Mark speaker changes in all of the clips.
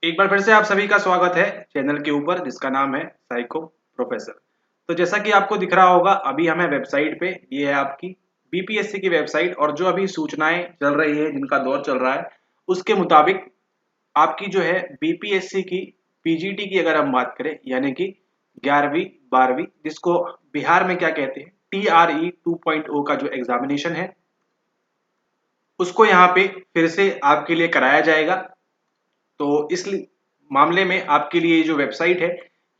Speaker 1: एक बार फिर से आप सभी का स्वागत है चैनल के ऊपर जिसका नाम है साइको प्रोफेसर। तो जैसा कि आपको दिख रहा होगा अभी हमें वेबसाइट पे ये है आपकी बीपीएससी की वेबसाइट और जो अभी सूचनाएं चल रही है जिनका दौर चल रहा है उसके मुताबिक आपकी जो है बीपीएससी की पीजीटी की अगर हम बात करें यानी कि 11वीं 12वीं जिसको बिहार में क्या कहते हैं TRE 2.0 का जो एग्जामिनेशन है उसको यहाँ पे फिर से आपके लिए कराया जाएगा। तो इस मामले में आपके लिए जो वेबसाइट है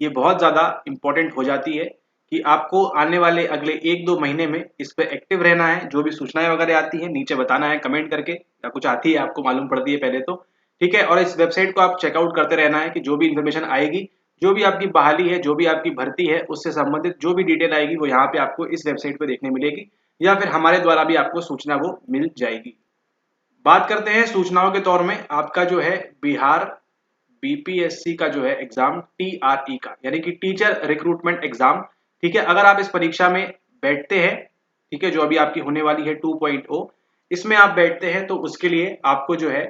Speaker 1: ये बहुत ज़्यादा इम्पोर्टेंट हो जाती है कि आपको आने वाले अगले 1-2 महीने में इस पे एक्टिव रहना है। जो भी सूचनाएं वगैरह आती हैं नीचे बताना है कमेंट करके, या कुछ आती है आपको मालूम पड़ती है पहले तो ठीक है। और इस वेबसाइट को आप चेकआउट करते रहना है कि जो भी इन्फॉर्मेशन आएगी, जो भी आपकी बहाली है, जो भी आपकी भर्ती है, उससे संबंधित जो भी डिटेल आएगी वो यहाँ पे आपको इस वेबसाइट पे देखने मिलेगी, या फिर हमारे द्वारा भी आपको सूचना वो मिल जाएगी। बात करते हैं सूचनाओं के तौर में आपका जो है बिहार बीपीएससी का जो है एग्जाम TRE का यानी कि टीचर रिक्रूटमेंट एग्जाम, ठीक है। अगर आप इस परीक्षा में बैठते हैं, ठीक है, जो अभी आपकी होने वाली है 2.0, इसमें आप बैठते हैं तो उसके लिए आपको जो है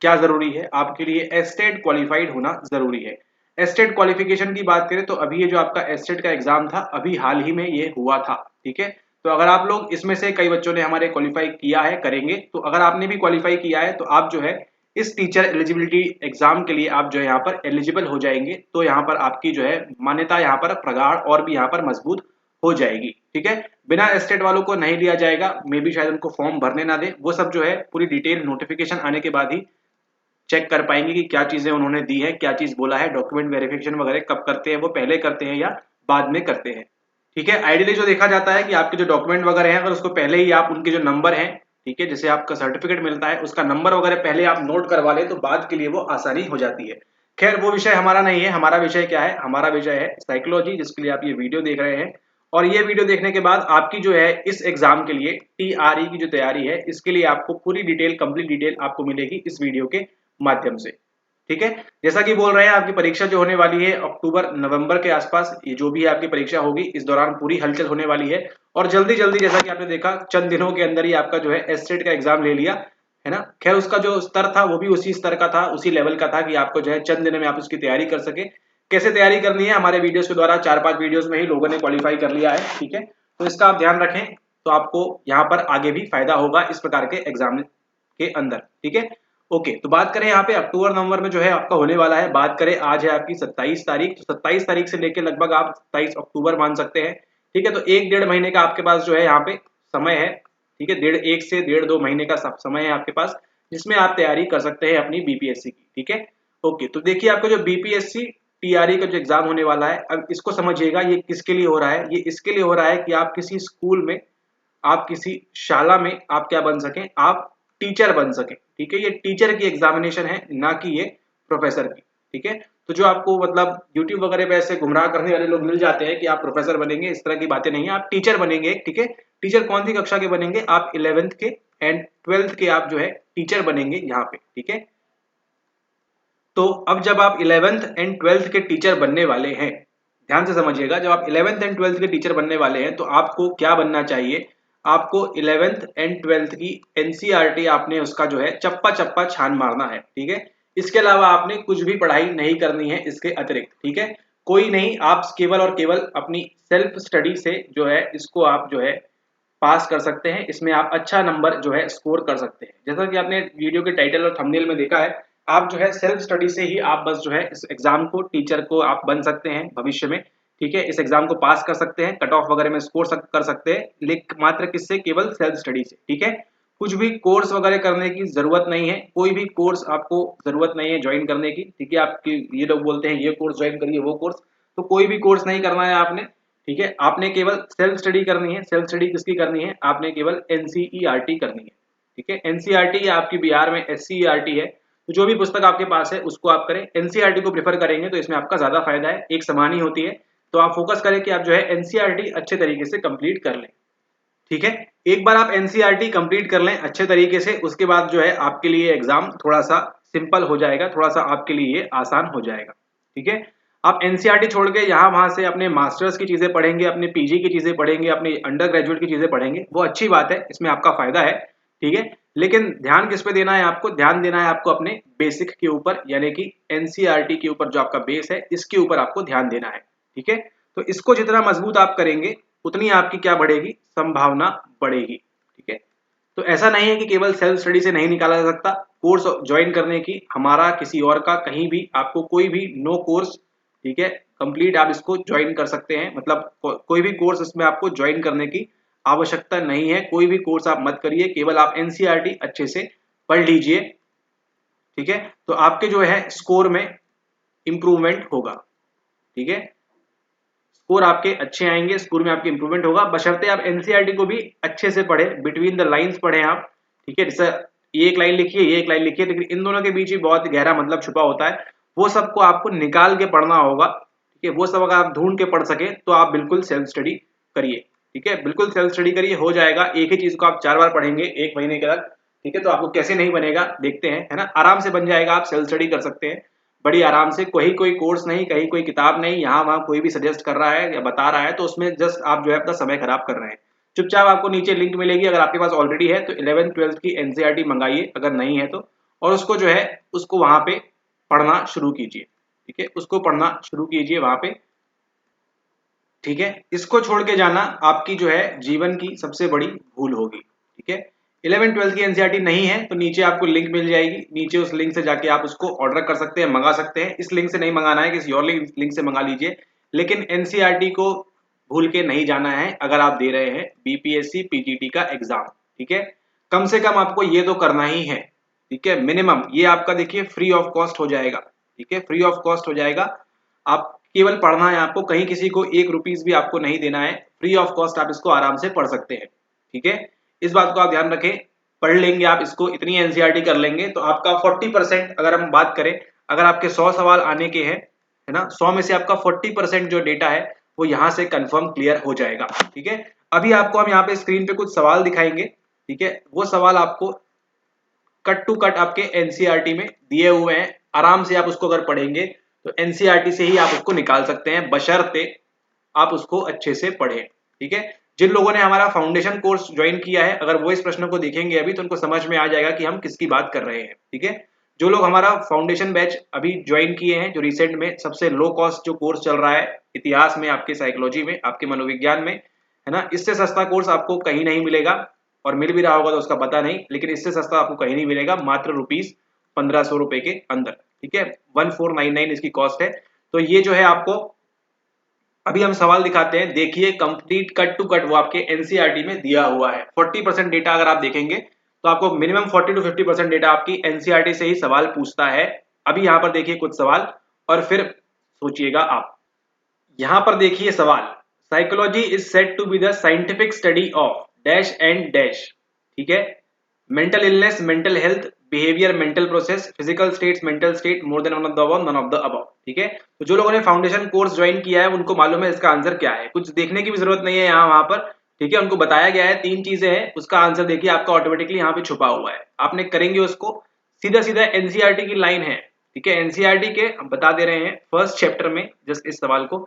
Speaker 1: क्या जरूरी है, आपके लिए एस्टेट क्वालिफाइड होना जरूरी है। एस्टेट क्वालिफिकेशन की बात करें तो अभी ये जो आपका एस्टेट का एग्जाम था अभी हाल ही में ये हुआ था, ठीक है। तो अगर आप लोग इसमें से कई बच्चों ने हमारे क्वालिफाई किया है करेंगे, तो अगर आपने भी क्वालिफाई किया है तो आप जो है इस टीचर एलिजिबिलिटी एग्जाम के लिए आप जो है यहाँ पर एलिजिबल हो जाएंगे। तो यहाँ पर आपकी जो है मान्यता यहाँ पर प्रगाढ़ और भी यहाँ पर मजबूत हो जाएगी, ठीक है। बिना एस्टेट वालों को नहीं लिया जाएगा, मे बी शायद उनको फॉर्म भरने ना दे, वो सब जो है पूरी डिटेल नोटिफिकेशन आने के बाद ही चेक कर पाएंगे कि क्या चीजें उन्होंने दी है, क्या चीज बोला है, डॉक्यूमेंट वेरिफिकेशन वगैरह कब करते हैं, वो पहले करते हैं या बाद में करते हैं, ठीक है। आइडियली जो देखा जाता है कि आपके जो डॉक्यूमेंट वगैरह हैं अगर उसको पहले ही आप उनके जो नंबर हैं, ठीक है, जैसे आपका सर्टिफिकेट मिलता है उसका नंबर वगैरह पहले आप नोट करवा ले तो बाद के लिए वो आसानी हो जाती है। खैर वो विषय हमारा नहीं है, हमारा विषय क्या है, हमारा विषय है साइकोलॉजी, जिसके लिए आप ये वीडियो देख रहे हैं। और ये वीडियो देखने के बाद आपकी जो है इस एग्जाम के लिए TRE की जो तैयारी है इसके लिए आपको पूरी डिटेल, कंप्लीट डिटेल आपको मिलेगी इस वीडियो के माध्यम से, ठीक है। जैसा कि बोल रहे हैं आपकी परीक्षा जो होने वाली है अक्टूबर नवंबर के आसपास, ये जो भी आपकी परीक्षा होगी इस दौरान पूरी हलचल होने वाली है। और जल्दी जल्दी जैसा कि आपने देखा चंद दिनों के अंदर ही आपका जो है एस्टेट का एग्जाम ले लिया है ना। खैर उसका जो स्तर था वो भी उसी स्तर का था, उसी लेवल का था कि आपको जो है चंद दिनों में आप उसकी तैयारी कर सके। कैसे तैयारी करनी है हमारे वीडियोस के द्वारा 4-5 वीडियोस में ही लोगों ने क्वालिफाई कर लिया है, ठीक है। तो इसका आप ध्यान रखें तो आपको यहाँ पर आगे भी फायदा होगा इस प्रकार के एग्जाम के अंदर, ठीक है। ओके, तो बात करें यहाँ पे अक्टूबर नवंबर में जो है आपका होने वाला है, बात करें आज है आपकी 27 तारीख, तो 27 तारीख से लेकर लगभग आप 27 अक्टूबर मान सकते हैं, ठीक है। तो 1-1.5 महीने का आपके पास जो है यहाँ पे समय है, ठीक है। 1 से 1.5-2 महीने का समय है आपके पास जिसमें आप तैयारी कर सकते हैं अपनी बीपीएससी की, ठीक है। ओके, तो देखिए आपका जो बीपीएससी TRE का जो एग्जाम होने वाला है, अब इसको समझिएगा ये किसके लिए हो रहा है। ये इसके लिए हो रहा है कि आप किसी स्कूल में, आप किसी शाला में आप क्या बन सकें, आप टीचर बन सकें, ठीक है। ये टीचर की एग्जामिनेशन है ना कि ये प्रोफेसर की, ठीक है। तो जो आपको मतलब यूट्यूब वगैरह पे ऐसे गुमराह करने वाले लोग मिल जाते हैं कि आप प्रोफेसर बनेंगे, इस तरह की बातें नहीं है, आप टीचर बनेंगे, ठीक है। टीचर कौन सी कक्षा के बनेंगे, आप 11th के एंड 12th के आप जो है टीचर बनेंगे यहाँ पे, ठीक है। तो अब जब आप 11th एंड 12th के टीचर बनने वाले हैं, ध्यान से समझिएगा, जब आप 11th एंड 12th के टीचर बनने वाले हैं तो आपको क्या बनना चाहिए, आपको 11th एंड 12th की NCERT आपने उसका जो है चप्पा चप्पा छान मारना है, ठीक है। इसके अलावा आपने कुछ भी पढ़ाई नहीं करनी है इसके अतिरिक्त, ठीक है। कोई नहीं, आप केवल और केवल अपनी सेल्फ स्टडी से जो है इसको आप जो है पास कर सकते हैं, इसमें आप अच्छा नंबर जो है स्कोर कर सकते हैं। जैसा कि आपने वीडियो के टाइटल और थंबनेल में देखा है, आप जो है सेल्फ स्टडी से ही आप बस जो है इस एग्जाम को, टीचर को आप बन सकते हैं भविष्य में, ठीक है। इस एग्जाम को पास कर सकते हैं, कट ऑफ वगैरह में स्कोर कर सकते हैं, लेकिन मात्र किससे, केवल सेल्फ स्टडी से, ठीक है। कुछ भी कोर्स वगैरह करने की जरूरत नहीं है, कोई भी कोर्स आपको जरूरत नहीं है ज्वाइन करने की, ठीक है। आपकी ये लोग बोलते हैं ये कोर्स ज्वाइन करिए वो कोर्स, तो कोई भी कोर्स नहीं करना है आपने, ठीक है। आपने केवल सेल्फ स्टडी करनी है। सेल्फ स्टडी किसकी करनी है, आपने केवल NCERT करनी है, ठीक है। NCERT या आपकी बिहार में SCERT है, तो जो भी पुस्तक आपके पास है उसको आप करें। NCERT को प्रेफर करेंगे तो इसमें आपका ज्यादा फायदा है, एक समान ही होती है। तो आप फोकस करें कि आप जो है NCERT अच्छे तरीके से कंप्लीट कर लें, ठीक है। एक बार आप NCERT कंप्लीट कर लें अच्छे तरीके से, उसके बाद जो है आपके लिए एग्जाम थोड़ा सा सिंपल हो जाएगा, थोड़ा सा आपके लिए ये आसान हो जाएगा, ठीक है। आप NCERT छोड़ के यहाँ वहां से अपने मास्टर्स की चीजें पढ़ेंगे, अपने PG की चीजें पढ़ेंगे, अपनी अंडर ग्रेजुएट की चीजें पढ़ेंगे, वो अच्छी बात है, इसमें आपका फायदा है, ठीक है। लेकिन ध्यान किस पे देना है आपको? ध्यान देना है आपको अपने बेसिक के ऊपर, यानी कि एनसीईआरटी के ऊपर जो आपका बेस है इसके ऊपर आपको ध्यान देना है। ठीक है, तो इसको जितना मजबूत आप करेंगे उतनी आपकी क्या बढ़ेगी? संभावना बढ़ेगी। ठीक है, तो ऐसा नहीं है कि केवल सेल्फ स्टडी से नहीं निकाला जा सकता। कोर्स ज्वाइन करने की, हमारा किसी और का, कहीं भी आपको कोई भी नो कोर्स, ठीक है, कंप्लीट आप इसको ज्वाइन कर सकते हैं। मतलब कोई भी कोर्स इसमें आपको ज्वाइन करने की आवश्यकता नहीं है। कोई भी कोर्स आप मत करिए, केवल आप एनसीईआरटी अच्छे से पढ़ लीजिए। ठीक है, तो आपके जो है स्कोर में इंप्रूवमेंट होगा। ठीक है, स्कोर आपके अच्छे आएंगे, स्कोर में आपके इंप्रूवमेंट होगा, बशर्ते आप एनसीईआरटी को भी अच्छे से पढ़े, बिटवीन द लाइंस पढ़े आप। ठीक है, जैसे ये एक लाइन लिखिए, ये एक लाइन लिखिए, लेकिन इन दोनों के बीच ही बहुत गहरा मतलब छुपा होता है, वो सबको आपको निकाल के पढ़ना होगा। ठीक है, वो सब अगर आप ढूंढ के पढ़ सके तो आप बिल्कुल सेल्फ स्टडी करिए। ठीक है, बिल्कुल सेल्फ स्टडी करिए, हो जाएगा। एक ही चीज को आप 4 बार पढ़ेंगे 1 महीने के तक, ठीक है, तो आपको कैसे नहीं बनेगा देखते हैं, है ना। आराम से बन जाएगा, आप सेल्फ स्टडी कर सकते हैं बड़ी आराम से। कोई कोर्स नहीं, कहीं कोई किताब नहीं, यहाँ वहाँ कोई भी सजेस्ट कर रहा है या बता रहा है तो उसमें जस्ट आप जो है अपना समय खराब कर रहे हैं। चुपचाप आपको नीचे लिंक मिलेगी, अगर आपके पास ऑलरेडी है तो 11th 12th की एनसीईआरटी मंगाइए, अगर नहीं है तो, और उसको जो है उसको वहां पे पढ़ना शुरू कीजिए। ठीक है, उसको पढ़ना शुरू कीजिए वहां पे। ठीक है, इसको छोड़ के जाना आपकी जो है जीवन की सबसे बड़ी भूल होगी। ठीक है, 11 12 की एनसीईआरटी नहीं है तो नीचे आपको लिंक मिल जाएगी, नीचे उस लिंक से जाके आप उसको ऑर्डर कर सकते हैं, मंगा सकते हैं। इस लिंक से नहीं मंगाना है, किसी और लिंक से मंगा लीजिए, लेकिन एनसीईआरटी को भूल के नहीं जाना है अगर आप दे रहे हैं बीपीएससी पीजीटी का एग्जाम। ठीक है, कम से कम आपको ये तो करना ही है। ठीक है, मिनिमम ये आपका देखिए फ्री ऑफ कॉस्ट हो जाएगा। ठीक है, फ्री ऑफ कॉस्ट हो जाएगा, आप केवल पढ़ना है आपको, कहीं किसी को 1 रुपीस भी आपको नहीं देना है, फ्री ऑफ कॉस्ट आप इसको आराम से पढ़ सकते हैं। ठीक है, इस बात को आप ध्यान रखें। पढ़ लेंगे आप इसको, इतनी एनसीईआरटी कर लेंगे तो आपका 40%, अगर हम बात करें, अगर आपके 100 सवाल आने के हैं, है ना, 100 में से आपका 40% जो डेटा है वो यहाँ से कंफर्म क्लियर हो जाएगा। ठीक है, अभी आपको हम यहाँ पे स्क्रीन पे कुछ सवाल दिखाएंगे। ठीक है, वो सवाल आपको कट टू कट आपके एनसीईआरटी में दिए हुए हैं, आराम से आप उसको अगर पढ़ेंगे तो एनसीईआरटी से ही आप उसको निकाल सकते हैं, बशर्ते आप उसको अच्छे से पढ़ें। ठीक है, जिन लोगों ने हमारा फाउंडेशन कोर्स ज्वाइन किया है, अगर वो इस प्रश्न को देखेंगे अभी तो उनको समझ में आ जाएगा कि हम किसकी बात कर रहे हैं। ठीक है, जो लोग हमारा फाउंडेशन बैच अभी ज्वाइन किए हैं, जो रिसेंट में सबसे लो कॉस्ट जो कोर्स चल रहा है इतिहास में, आपके साइकोलॉजी में, आपके मनोविज्ञान में, है ना, इससे सस्ता कोर्स आपको कहीं नहीं मिलेगा, और मिल भी रहा होगा तो उसका पता नहीं, लेकिन इससे सस्ता आपको कहीं नहीं मिलेगा, मात्र ₹1500 के अंदर। ठीक है, 1499 इसकी कॉस्ट है। तो ये जो है आपको, अभी हम सवाल दिखाते हैं, देखिए कंप्लीट कट टू कट वो आपके एनसीईआरटी में दिया हुआ है। 40% डेटा अगर आप देखेंगे तो आपको मिनिमम 40 to 50% डेटा आपकी एनसीईआरटी से ही सवाल पूछता है। अभी यहाँ पर देखिए कुछ सवाल और फिर सोचिएगा आप। यहाँ पर देखिए सवाल, psychology is said to be the scientific study of dash and dash. ठीक है, mental illness, mental health, behaviour, mental process, physical states, mental state, more than one of the above, none of the above. ठीक है, तो जो लोगों ने foundation course join किया है उनको मालूम है इसका आंसर क्या है, कुछ देखने की भी जरूरत नहीं है यहाँ वहां पर। ठीक है, उनको बताया गया है 3 चीजें हैं, उसका आंसर देखिए आपका ऑटोमेटिकली यहाँ पे छुपा हुआ है, आपने करेंगे उसको, सीधा सीधा एनसीईआरटी की लाइन है। ठीक है, एनसीईआरटी के हम बता दे रहे हैं फर्स्ट चैप्टर में, जस्ट इस सवाल को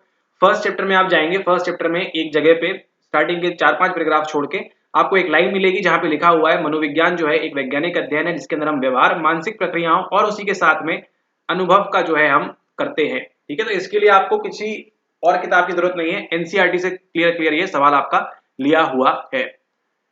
Speaker 1: फर्स्ट चैप्टर में आप जाएंगे, फर्स्ट चैप्टर में एक जगह पे स्टार्टिंग के 4-5 पैराग्राफ छोड़ के आपको एक लाइन मिलेगी जहां पे लिखा हुआ है मनोविज्ञान जो है एक वैज्ञानिक अध्ययन है जिसके अंदर हम व्यवहार, मानसिक प्रक्रियाओं और उसी के साथ में अनुभव का जो है हम करते हैं। ठीक है, तो इसके लिए आपको किसी और किताब की जरूरत नहीं है, एनसीईआरटी से क्लियर क्लियर ये सवाल आपका लिया हुआ है।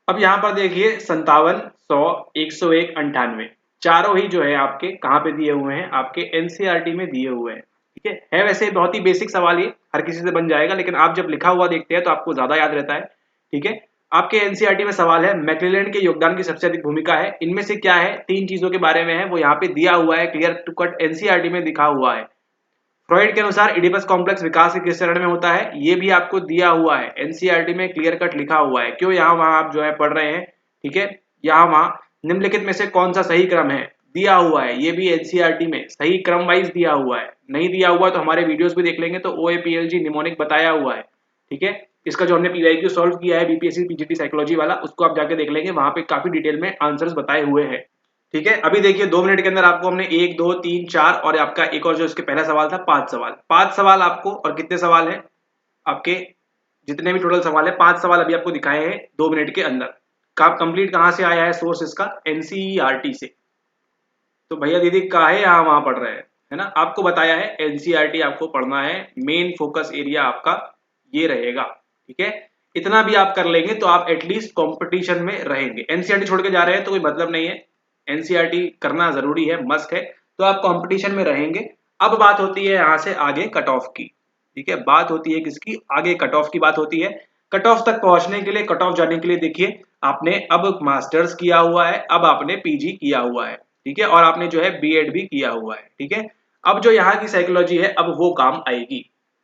Speaker 1: अब यहाँ पर देखिए 57, 100, 101, 98 चारों ही जो है आपके कहाँ पे दिए हुए हैं, आपके एनसीईआरटी में दिए हुए हैं। ठीक है वैसे बहुत ही बेसिक सवाल, ये हर किसी से बन जाएगा, लेकिन आप जब लिखा हुआ देखते हैं तो आपको ज्यादा याद रहता है। ठीक है, आपके एनसीईआरटी में सवाल है, मैक्लेलैंड के योगदान की सबसे अधिक भूमिका है, इनमें से क्या है, 3 चीजों के बारे में है, वो यहाँ पे दिया हुआ है, क्लियर टू कट एनसीईआरटी में दिखा हुआ है। फ्रॉइड के अनुसार इडिपस कॉम्प्लेक्स विकास के किस चरण में होता है, ये भी आपको दिया हुआ है, एनसीईआरटी में क्लियर कट लिखा हुआ है, क्यों यहाँ वहां आप जो है पढ़ रहे हैं। ठीक है, यहाँ वहां निम्नलिखित में से कौन सा सही क्रम है, दिया हुआ है, ये भी एनसीईआरटी में सही क्रम वाइज दिया हुआ है। नहीं दिया हुआ तो हमारे वीडियोस भी देख लेंगे, तो ओएपीएलजी निमोनिक बताया हुआ है। ठीक है, इसका जो हमने पीवाईक्यू सॉल्व किया है बीपीएससी पीजीटी साइकोलॉजी वाला, उसको आप जाके देख लेंगे, वहां पे काफी डिटेल में आंसर्स बताए हुए हैं। ठीक है, अभी देखिए 2 मिनट के अंदर आपको हमने 1 2 3 4 और आपका एक और जो इसके पहला सवाल था 5 सवाल आपको, और कितने सवाल हैं आपके, जितने भी टोटल सवाल है 5 सवाल अभी आपको दिखाए हैं 2 मिनट के अंदर। कंप्लीट कहाँ से आया है सोर्स इसका, एनसीईआरटी से। तो भैया दीदी काहे यहाँ वहां पढ़ रहे हैं, है ना, आपको बताया है एनसीईआरटी आपको पढ़ना है, मेन फोकस एरिया आपका ये रहेगा, ठीक है। इतना भी आप कर लेंगे तो आप एटलीस्ट कंपटीशन में रहेंगे। एनसीईआरटी छोड़ के जा रहे हैं तो कोई मतलब नहीं है, एनसीईआरटी करना जरूरी है, मस्ट है, तो आप कंपटीशन में रहेंगे। अब बात होती है यहाँ से आगे कट ऑफ की, ठीक है, बात होती है किसकी, आगे कट ऑफ की बात होती है। कट ऑफ तक पहुंचने के लिए, कट ऑफ जाने के लिए देखिए, आपने अब मास्टर्स किया हुआ है, अब आपने पीजी किया हुआ है, ठीक है, और आपने जो है बीएड भी किया हुआ है, ठीक है। अब जो यहाँ की साइकोलॉजी है अब वो काम आएगी,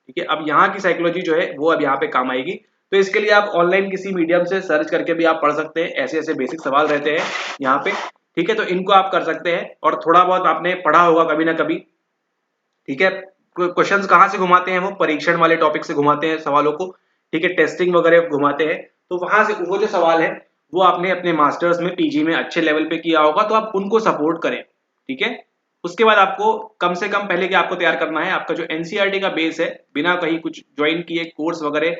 Speaker 1: ठीक है, अब यहाँ की साइकोलॉजी जो है वो अब यहाँ पे काम आएगी। तो इसके लिए आप ऑनलाइन किसी मीडियम से सर्च करके भी आप पढ़ सकते हैं, ऐसे ऐसे बेसिक सवाल रहते हैं यहाँ पे, ठीक है, तो इनको आप कर सकते हैं। और थोड़ा बहुत आपने पढ़ा होगा कभी ना कभी, ठीक है, क्वेश्चंस कहाँ से घुमाते हैं, वो परीक्षण वाले टॉपिक से घुमाते हैं सवालों को, ठीक है, टेस्टिंग वगैरह घुमाते हैं। तो वहां से वो जो सवाल है वो आपने अपने मास्टर्स में पीजी में अच्छे लेवल पे किया होगा, तो आप उनको सपोर्ट करें, ठीक है। उसके बाद आपको कम से कम पहले क्या आपको तैयार करना है, आपका जो एनसीईआरटी का बेस है, बिना कहीं कुछ ज्वाइन किए कोर्स वगैरह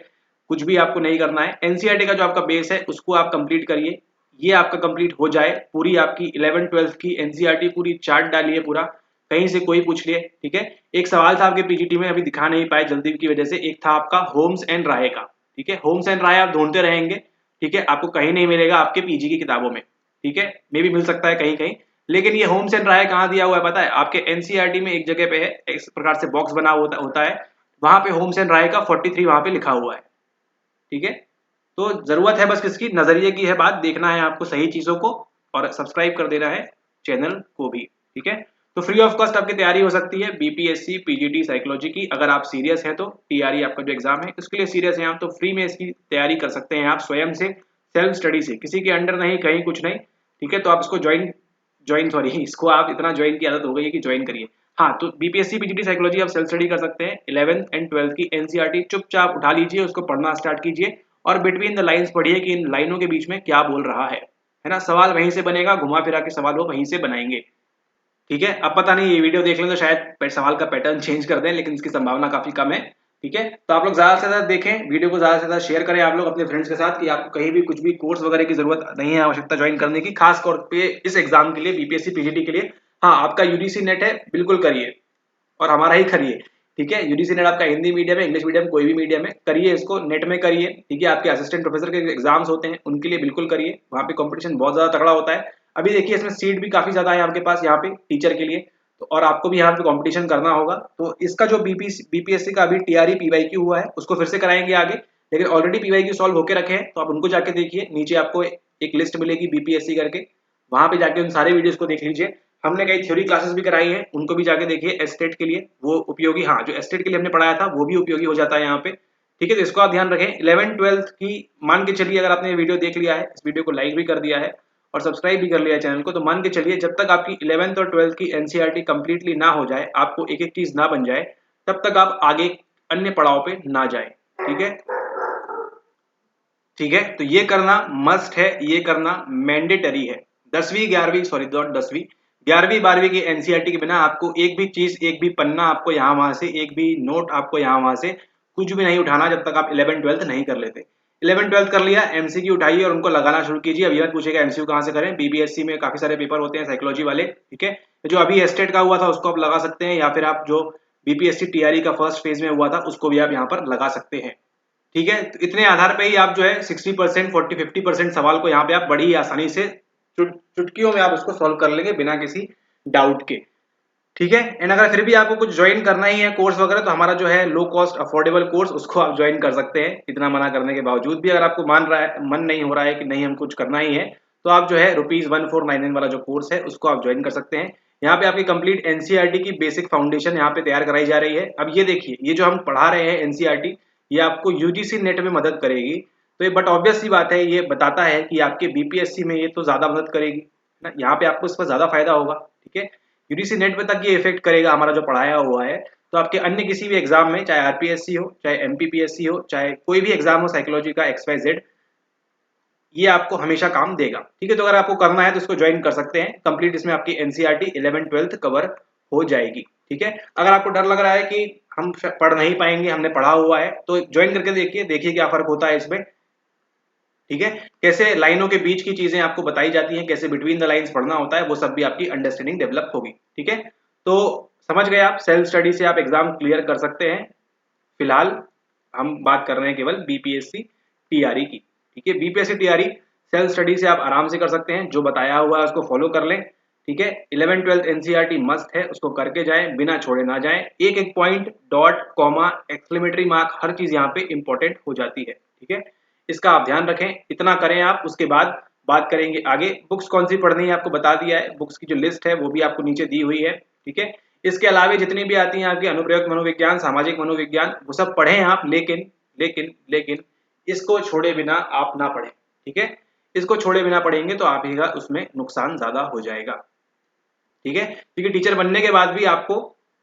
Speaker 1: कुछ भी आपको नहीं करना है, एनसीईआरटी का जो आपका बेस है उसको आप कंप्लीट करिए। ये आपका कंप्लीट हो जाए, पूरी आपकी 11th 12th की एनसीईआरटी पूरी चार्ट डालिए पूरा, कहीं से कोई पूछ लिए, ठीक है। एक सवाल था आपके पीजीटी में, अभी दिखा नहीं पाए जल्दी की वजह से, एक था आपका होम्स एंड राय का, ठीक है, होम्स एंड राय आप ढूंढते रहेंगे, ठीक है, आपको कहीं नहीं मिलेगा आपके पीजी की किताबों में, ठीक है, मे भी मिल सकता है कहीं कहीं, लेकिन ये होम्स एंड राय कहाँ दिया हुआ है पता है, आपके एनसीईआरटी में एक जगह पे है, इस प्रकार से बॉक्स बना होता है, वहां पे होम्स एंड राय का 43 वहां पे लिखा हुआ है, ठीक है। तो जरूरत है बस किसकी, नजरिए की है बात, देखना है आपको सही चीजों को, और सब्सक्राइब कर देना है चैनल को भी, ठीक है। तो फ्री ऑफ कॉस्ट आपकी तैयारी हो सकती है बीपीएससी पीजीटी साइकोलॉजी की, अगर आप सीरियस हैं तो टीआरई आपका जो एग्जाम है उसके लिए सीरियस हैं आप, तो फ्री में इसकी तैयारी कर सकते हैं आप स्वयं से, सेल्फ स्टडी से, किसी के अंडर नहीं, कहीं कुछ नहीं, ठीक है। तो आप इसको ज्वाइन ज्वाइन सॉरी इसको आप इतना ज्वाइन की आदत हो गई है कि ज्वाइन करिए। हाँ, तो बीपीएससी पीजीटी साइकोलॉजी आप सेल्फ स्टडी कर सकते हैं, 11th एंड 12th की एनसीईआरटी चुपचाप उठा लीजिए, उसको पढ़ना स्टार्ट कीजिए, और बिटवीन द लाइंस पढ़िए कि इन लाइनों के बीच में क्या बोल रहा है ना, सवाल वहीं से बनेगा, घुमा फिरा के सवाल वो वहीं से बनाएंगे, ठीक है। अब पता नहीं ये वीडियो देख लें तो शायद सवाल का पैटर्न चेंज कर दें, लेकिन इसकी संभावना काफी कम है, ठीक है। तो आप लोग ज्यादा से ज्यादा देखें वीडियो को, ज्यादा से ज्यादा शेयर करें आप लोग अपने फ्रेंड्स के साथ, कि आपको कहीं भी कुछ भी कोर्स वगैरह की जरूरत नहीं है, आवश्यकता ज्वाइन करने की, खास तौर पे इस एग्जाम के लिए, बीपीएससी पीजीटी के लिए। हाँ, आपका यूजीसी नेट है, बिल्कुल करिए, और हमारा ही करिए, ठीक है। यूजीसी नेट आपका हिंदी मीडियम है, इंग्लिश मीडियम, कोई भी मीडियम है, करिए इसको, नेट में करिए, ठीक है। आपके असिस्टेंट प्रोफेसर के एग्जाम्स होते हैं उनके लिए बिल्कुल करिए, वहाँ पे कंपटीशन बहुत ज्यादा तगड़ा होता है। अभी देखिए इसमें सीट भी काफी ज्यादा है आपके पास यहाँ पे टीचर के लिए, तो और आपको भी यहाँ पे कंपटीशन करना होगा। तो इसका जो बीपीएससी का अभी टीआरई पीवाईक्यू हुआ है उसको फिर से कराएंगे आगे, लेकिन ऑलरेडी पीवाईक्यू सॉल्व होके रखे हैं, तो आप उनको जाके देखिए, नीचे आपको एक लिस्ट मिलेगी बीपीएससी करके, वहां पे जाके उन सारे वीडियोस को देख लीजिए। हमने कई थ्योरी क्लासेस भी कराई हैं, उनको भी जाके देखिए, एस्टेट के लिए वो उपयोगी, हाँ जो एस्टेट के लिए हमने पढ़ाया था वो भी उपयोगी हो जाता है यहाँ पे, ठीक है। तो इसको आप ध्यान रखें। 11th 12th की मान के चलिए, अगर आपने ये वीडियो देख लिया है, इस वीडियो को लाइक भी कर दिया है और सब्सक्राइब भी कर लिया है चैनल को, तो मान के चलिए जब तक आपकी 11th और 12th की एनसीईआरटी कंप्लीटली ना हो जाए, आपको एक एक चीज ना बन जाए, तब तक आप आगे अन्य पड़ाव पे ना जाए, ठीक है, ठीक है। तो ये करना मस्ट है, ये करना मैंडेटरी है। 11वीं 12वीं की एनसीईआरटी के बिना आपको एक भी चीज, एक भी पन्ना आपको यहाँ वहां से, एक भी नोट आपको यहाँ वहां से कुछ भी नहीं उठाना, जब तक आप 11th 12th नहीं कर लेते। 11th 12th कर लिया, एमसीक्यू उठाइए और उनको लगाना शुरू कीजिए। अभी मत पूछेगा एमसीक्यू कहाँ से करें, बीबीएससी में काफी सारे पेपर होते हैं साइकोलॉजी वाले, ठीक है। जो अभी एस्टेट का हुआ था उसको आप लगा सकते हैं, या फिर आप जो बीपीएससी टीआरई का फर्स्ट फेज में हुआ था उसको भी आप यहाँ पर लगा सकते हैं, ठीक है। तो इतने आधार पे ही आप जो है 60% 40-50% सवाल को यहाँ पे आप बड़ी आसानी से चुटकियों में आप उसको सॉल्व कर लेंगे बिना किसी डाउट के, ठीक है। एंड अगर फिर भी आपको कुछ ज्वाइन करना ही है कोर्स वगैरह, तो हमारा जो है लो कॉस्ट अफोर्डेबल कोर्स, उसको आप ज्वाइन कर सकते हैं। इतना मना करने के बावजूद भी अगर आपको मन नहीं हो रहा है कि नहीं हम कुछ करना ही है, तो आप जो है ₹1499 वाला जो कोर्स है उसको आप ज्वाइन कर सकते हैं। यहाँ पे आपकी कंप्लीट एनसीईआरटी की बेसिक फाउंडेशन यहाँ पे तैयार कराई जा रही है। अब ये देखिए, ये जो हम पढ़ा रहे हैं एनसीईआरटी, ये आपको यूजीसी नेट में मदद करेगी, तो ये बट ऑब्वियस सी बात है, ये बताता है कि आपके बीपीएससी में ये तो ज्यादा मदद करेगी ना, यहाँ पे आपको इस पर ज्यादा फायदा होगा, ठीक है। यूजीसी नेट पे तक ये इफेक्ट करेगा हमारा जो पढ़ाया हुआ है, तो आपके अन्य किसी भी एग्जाम में, चाहे आरपीएससी हो, चाहे एमपीपीएससी हो, चाहे कोई भी एग्जाम हो साइकोलॉजी का XYZ, ये आपको हमेशा काम देगा, ठीक है। तो अगर आपको करना है तो इसको ज्वाइन कर सकते हैं, कंप्लीट इसमें आपकी एनसीईआरटी 11th 12th कवर हो जाएगी, ठीक है। अगर आपको डर लग रहा है कि हम पढ़ नहीं पाएंगे, हमने पढ़ा हुआ है, तो ज्वाइन करके देखिए, देखिए क्या फर्क होता है इसमें। ठीक है, कैसे लाइनों के बीच की चीजें आपको बताई जाती हैं, कैसे बिटवीन द लाइंस पढ़ना होता है, वो सब भी आपकी अंडरस्टैंडिंग डेवलप होगी। ठीक है, तो समझ गए आप, सेल्फ स्टडी से आप एग्जाम क्लियर कर सकते हैं। फिलहाल हम बात कर रहे हैं केवल बीपीएससी टीआरई की। ठीक है, बीपीएससी टीआरई सेल्फ स्टडी से आप आराम से कर सकते हैं, जो बताया हुआ है उसको फॉलो कर लें। ठीक है, 11th-12th एनसीईआरटी मस्ट है, उसको करके जाएं, बिना छोड़े ना जाएं। एक एक point, dot, comma, exclamatory mark, हर चीज यहाँ पे इंपॉर्टेंट हो जाती है। ठीक है, इसका आप ध्यान रखें, इतना करें आप। उसके बाद बात करेंगे आगे, बुक्स कौन सी पढ़नी है आपको बता दिया है, बुक्स की जो लिस्ट है वो भी आपको नीचे दी हुई है। ठीक है, इसके अलावा जितनी भी आती हैं आपकी अनुप्रयोग मनोविज्ञान, सामाजिक मनोविज्ञान, वो सब पढ़ें आप, लेकिन लेकिन लेकिन इसको छोड़े बिना आप ना पढ़ें। ठीक है, इसको छोड़े बिना पढ़ेंगे तो आप ही का उसमें नुकसान ज्यादा हो जाएगा। ठीक है, क्योंकि टीचर बनने के बाद भी आपको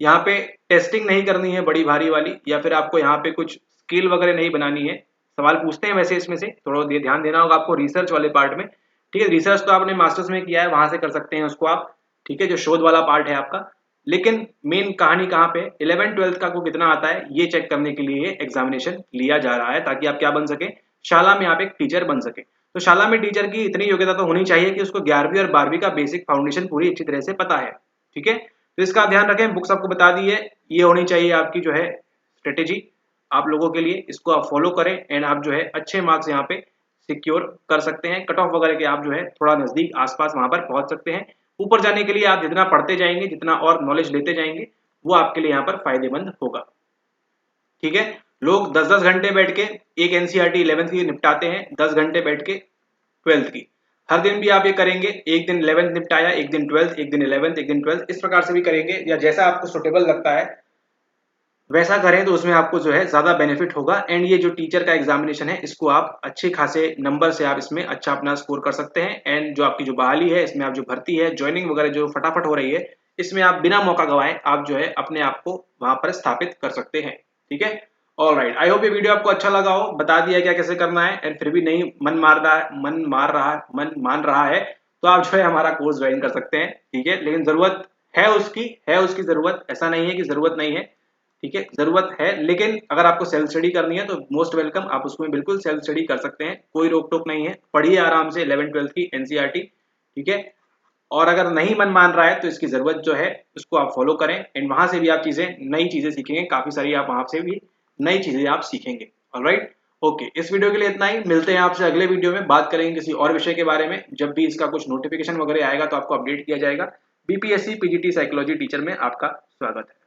Speaker 1: यहाँ पे टेस्टिंग नहीं करनी है बड़ी भारी वाली, या फिर आपको यहाँ पे कुछ स्किल वगैरह नहीं बनानी है। सवाल पूछते हैं वैसे इसमें से, थोड़ा ध्यान देना होगा आपको रिसर्च वाले पार्ट में। ठीक है, रिसर्च तो आपने मास्टर्स में किया है, वहां से कर सकते हैं उसको आप। ठीक है, जो शोध वाला पार्ट है आपका, लेकिन मेन कहानी कहाँ पे, 11th-12th का को कितना आता है ये चेक करने के लिए एग्जामिनेशन लिया जा रहा है, ताकि आप क्या बन सके, शाला में आप एक टीचर बन सके। तो शाला में टीचर की इतनी योग्यता तो होनी चाहिए कि उसको 11वीं और 12वीं का बेसिक फाउंडेशन पूरी अच्छी तरह से पता है। ठीक है, तो इसका ध्यान रखें, बुक्स आपको बता दी है, ये होनी चाहिए आपकी जो है स्ट्रेटेजी आप लोगों के लिए, इसको आप फॉलो करें एंड आप जो है अच्छे मार्क्स यहाँ पे सिक्योर कर सकते हैं। कट ऑफ वगैरह के आप जो है थोड़ा नजदीक आसपास वहां पर पहुंच सकते हैं। ऊपर जाने के लिए आप जितना पढ़ते जाएंगे, जितना और नॉलेज लेते जाएंगे, वो आपके लिए यहाँ पर फायदेमंद होगा। ठीक है, लोग 10-10 घंटे बैठ के एक एनसीईआरटी 11th की निपटाते हैं, 10 घंटे बैठ के 12th की। हर दिन भी आप ये करेंगे, एक दिन 11th निपटाया, एक दिन 12th, एक दिन 11th, एक दिन 12th, इस प्रकार से भी करेंगे, या जैसा आपको सुटेबल लगता है वैसा करें, तो उसमें आपको जो है ज्यादा बेनिफिट होगा। एंड ये जो टीचर का एग्जामिनेशन है, इसको आप अच्छे खासे नंबर से आप इसमें अच्छा अपना स्कोर कर सकते हैं। एंड जो आपकी जो बहाली है, इसमें आप जो भर्ती है, ज्वाइनिंग वगैरह जो फटाफट हो रही है, इसमें आप बिना मौका गवाए आप जो है अपने आप को वहां पर स्थापित कर सकते हैं। ठीक है, ऑल राइट, आई होप ये वीडियो आपको अच्छा लगा हो, बता दिया क्या कैसे करना है। एंड फिर भी नहीं मन मान रहा है, तो आप जो है हमारा कोर्स ज्वाइन कर सकते हैं। ठीक है, लेकिन जरूरत है उसकी जरूरत, ऐसा नहीं है कि जरूरत नहीं है। ठीक है, जरूरत है, लेकिन अगर आपको सेल्फ स्टडी करनी है तो मोस्ट वेलकम, आप उसमें बिल्कुल सेल्फ स्टडी कर सकते हैं, कोई रोक टोक नहीं है। पढ़िए आराम से 11th-12th की एनसीईआरटी। ठीक है, और अगर नहीं मन मान रहा है तो इसकी जरूरत जो है उसको आप फॉलो करें, एंड वहां से भी आप नई चीजें सीखेंगे, काफी सारी आप वहां से भी नई चीजें आप सीखेंगे। ऑलराइट, ओके, इस वीडियो के लिए इतना ही, मिलते हैं आपसे अगले वीडियो में, बात करेंगे किसी और विषय के बारे में। जब भी इसका कुछ नोटिफिकेशन वगैरह आएगा तो आपको अपडेट किया जाएगा। बीपीएससी पीजीटी साइकोलॉजी टीचर में आपका स्वागत है।